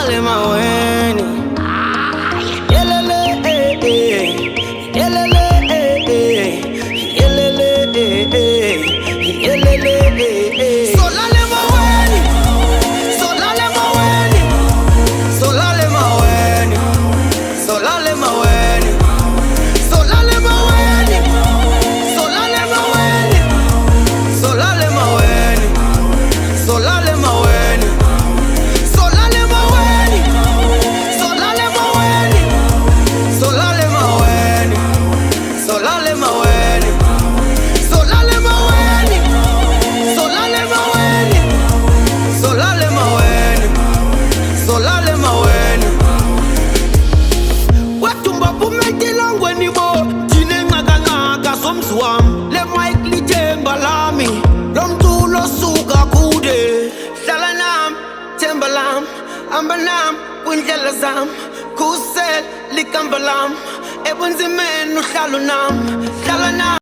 solale maweni. Yelele yelele yelele yelele solale maweni, solale maweni, solale maweni, solale maweni, solale maweni, solale maweni, solale maweni, solale maweni, solale maweni, solale maweni, solale maweni, solale maweni, solale maweni, solale maweni, solale maweni, solale maweni. Watumba pumetilangweni bo jine ngaka somzi wami le mic lithemba lami lomculo suka kude. Hlala nami themba lami, hamba nami kwindlela zami, khusela likamva lami ebunzimeni uhlalo nami, hlala nami.